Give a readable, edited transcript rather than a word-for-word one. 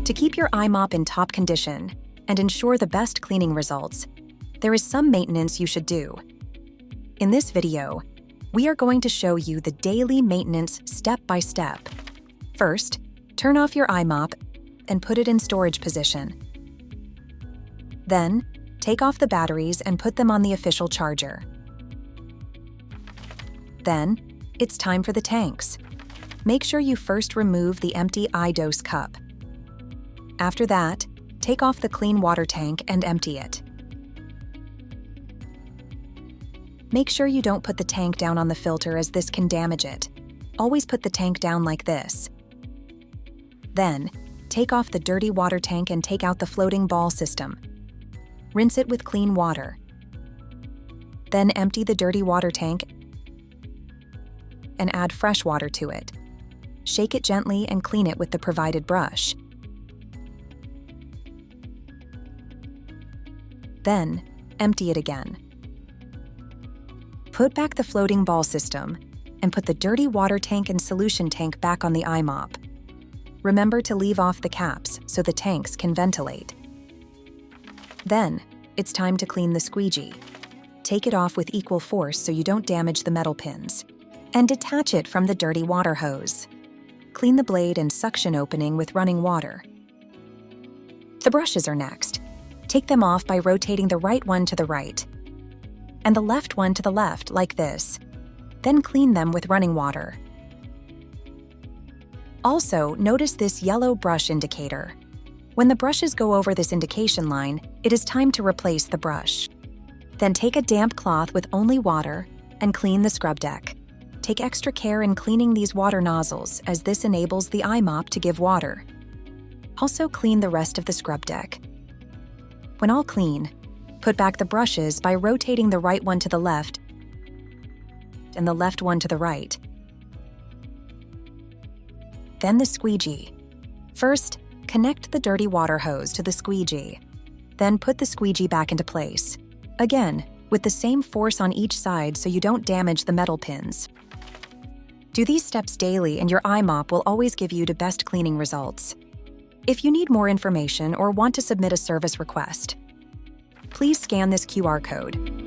To keep your i-mop in top condition and ensure the best cleaning results, there is some maintenance you should do. In this video, we are going to show you the daily maintenance step by step. First, turn off your i-mop and put it in storage position. Then, take off the batteries and put them on the official charger. Then, it's time for the tanks. Make sure you first remove the empty i-dose cup. After that, take off the clean water tank and empty it. Make sure you don't put the tank down on the filter, as this can damage it. Always put the tank down like this. Then, take off the dirty water tank and take out the floating ball system. Rinse it with clean water. Then empty the dirty water tank and add fresh water to it. Shake it gently and clean it with the provided brush. Then, empty it again. Put back the floating ball system and put the dirty water tank and solution tank back on the i-mop. Remember to leave off the caps so the tanks can ventilate. Then, it's time to clean the squeegee. Take it off with equal force so you don't damage the metal pins, and detach it from the dirty water hose. Clean the blade and suction opening with running water. The brushes are next. Take them off by rotating the right one to the right, and the left one to the left like this. Then clean them with running water. Also, notice this yellow brush indicator. When the brushes go over this indication line, it is time to replace the brush. Then take a damp cloth with only water and clean the scrub deck. Take extra care in cleaning these water nozzles, as this enables the i-mop to give water. Also clean the rest of the scrub deck. When all clean, put back the brushes by rotating the right one to the left and the left one to the right. Then the squeegee. First, connect the dirty water hose to the squeegee. Then put the squeegee back into place. Again, with the same force on each side so you don't damage the metal pins. Do these steps daily and your i-mop will always give you the best cleaning results. If you need more information or want to submit a service request, please scan this QR code.